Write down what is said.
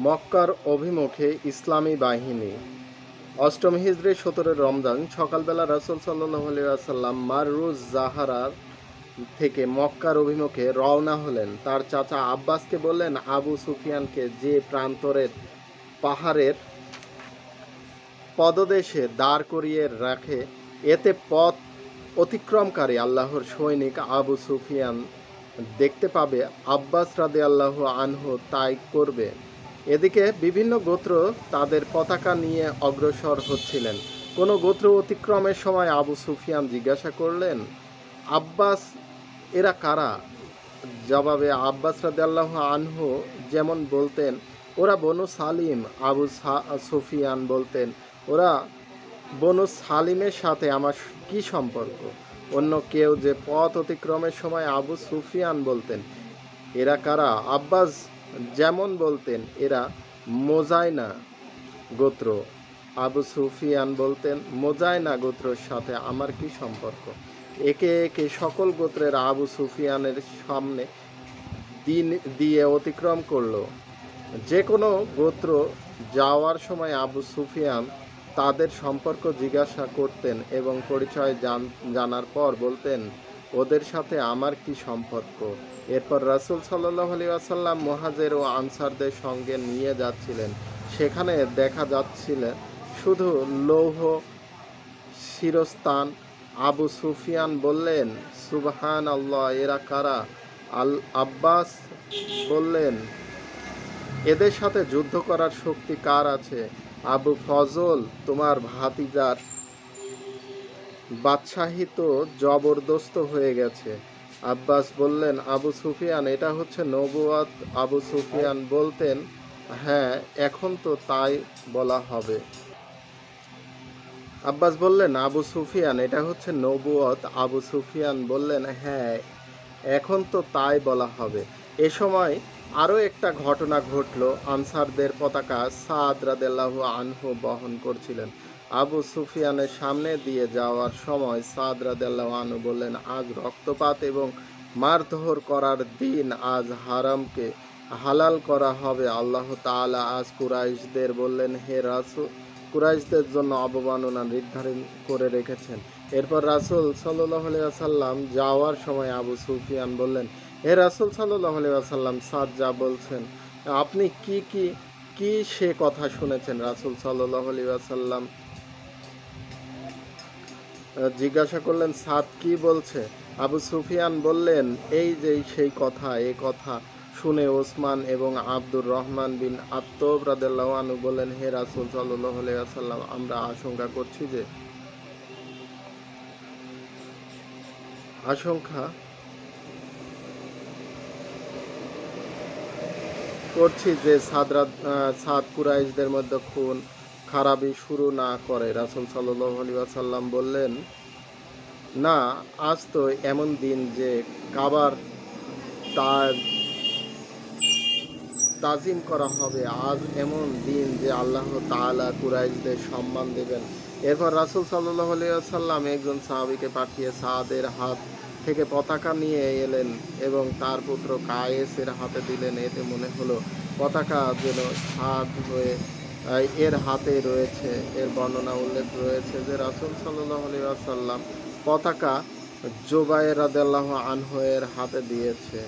মক্কার অভিমুখে ইসলামী বাহিনী। অষ্টম হিজরি ১৭ রমজান সকালবেলা রাসূল সাল্লাল্লাহু আলাইহি ওয়াসাল্লাম মাররুজ জাহারার থেকে মক্কার অভিমুখে রওনা হলেন। তার চাচা আব্বাসকে বললেন আবু সুফিয়ানকে যে প্রান্তরের পাহাড়ের পদদেশে দাঁড় করিয়ে রাখে, এতে পথ অতিক্রমকারী আল্লাহর সৈনিক আবু সুফিয়ান দেখতে পাবে। আব্বাস রাদিয়াল্লাহু আনহু তাই করবে। এদিকে বিভিন্ন গোত্র তাদের পতাকা নিয়ে অগ্রসর হচ্ছিলেন। কোনো গোত্র অতিক্রমের সময় আবু সুফিয়ান জিজ্ঞাসা করলেন, আব্বাস, এরা কারা? জবাবে আব্বাস রাদিয়াল্লাহু আনহু যেমন বলতেন, ওরা বনু সালিম। আবু সুফিয়ান বলতেন, ওরা বনু সালিমের সাথে আমার কি সম্পর্ক? অন্য কেউ যে পথ অতিক্রমের সময় আবু সুফিয়ান বলতেন, এরা কারা? আব্বাস যেমন বলতেন, এরা মোজাইনা গোত্র। আবু সুফিয়ান বলতেন, মোজাইনা গোত্রের সাথে আমার কি সম্পর্ক? একে একে সকল গোত্রের আবু সুফিয়ানের সামনে দিন দিয়ে অতিক্রম করলো। যে কোনো গোত্র যাওয়ার সময় আবু সুফিয়ান তাদের সম্পর্ক জিজ্ঞাসা করতেন এবং পরিচয় জানার পর বলতেন, ওদের সাথে আমার কি সম্পর্ক? এরপর রাসূল সাল্লাল্লাহু আলাইহি ওয়াসাল্লাম মুহাজির ও আনসারদের সঙ্গে নিয়ে যাচ্ছিলেন। সেখানে দেখা যাচ্ছিল শুধু লৌহ শিরস্থান। আবু সুফিয়ান বললেন, সুবহানাল্লাহ, এরা কারা? আব্বাস বললেন, এদের সাথে যুদ্ধ করার শক্তি কার আছে? আবু ফজল, তোমার ভাতিজার বাদশাহী তো জবরদস্ত হয়ে গেছে। আব্বাস বললেন, আবু সুফিয়ান, এটা হচ্ছে নবুয়ত। আবু সুফিয়ান বলতেন, হ্যাঁ, এখন তো তাই বলা হবে। আব্বাস বললেন, আবু সুফিয়ান, এটা হচ্ছে নবুয়ত। আবু সুফিয়ান বললেন, হ্যাঁ, এখন তো তাই বলা হবে। এ সময় আরও একটা ঘটনা ঘটল। আনসারদের পতাকা সাদ রাদিয়াল্লাহু আনহু বহন করছিলেন। আবু সুফিয়ানের সামনে দিয়ে যাওয়ার সময় সাদ রাদিয়াল্লাহু আনহু বললেন, আজ রক্তপাত এবং মারধর করার দিন। আজ হারামকে হালাল করা হবে। আল্লাহ তাআলা আজ কুরাইশদের বললেন, হে রাসূল, কুরাইশদের জন্য অবমাননা নির্ধারণ করে রেখেছেন। এরপর রাসূল সাল্লাল্লাহু আলাইহি ওয়াসাল্লাম যাওয়ার সময় আবু সুফিয়ান বললেন, হে রাসূল সাল্লাল্লাহু আলাইহি ওয়াসাল্লাম, সাদ যা বলছেন আপনি কি সে কথা শুনেছেন? রাসূল সাল্লাল্লাহু আলাইহি ওয়াসাল্লাম জিজ্ঞাসা করলেন, সাদ কি বলছে? আবু সুফিয়ান বললেন, এই যে সেই কথা। এই কথা শুনে ওসমান এবং আব্দুর রহমান বিন আত্তব রাদিয়াল্লাহু আনহু বললেন, হে রাসূল সাল্লাল্লাহু আলাইহি ওয়াসাল্লাম, আমরা আশঙ্কা করছি যে সাদ কুরাইশদের মধ্যে খুন খারাপি শুরু না করে। রাসূল সাল্লাল্লাহু আলাইহি ওয়াসাল্লাম বললেন, না, আজ তো এমন দিন যে কাবার তাজিম করা হবে। আজ এমন দিন যে আল্লাহ তাআলা কুরাইশদের সম্মান দেবেন। এরপর রাসূল সাল্লাল্লাহু আলাইহি ওয়াসাল্লাম একজন সাহাবীকে পাঠিয়ে সাদের হাত থেকে পতাকা নিয়ে এলেন এবং তার পুত্র কায়েসের হাতে দিলেন। এতে মনে হলো পতাকা যেন সাদ হয়ে এর হাতে রয়েছে। এর বর্ণনা উল্লেখ রয়েছে যে রাসূল সাল্লাল্লাহু আলাইহি ওয়াসাল্লাম পতাকা জুবাইর রাদিয়াল্লাহু আনহু এর হাতে দিয়েছে।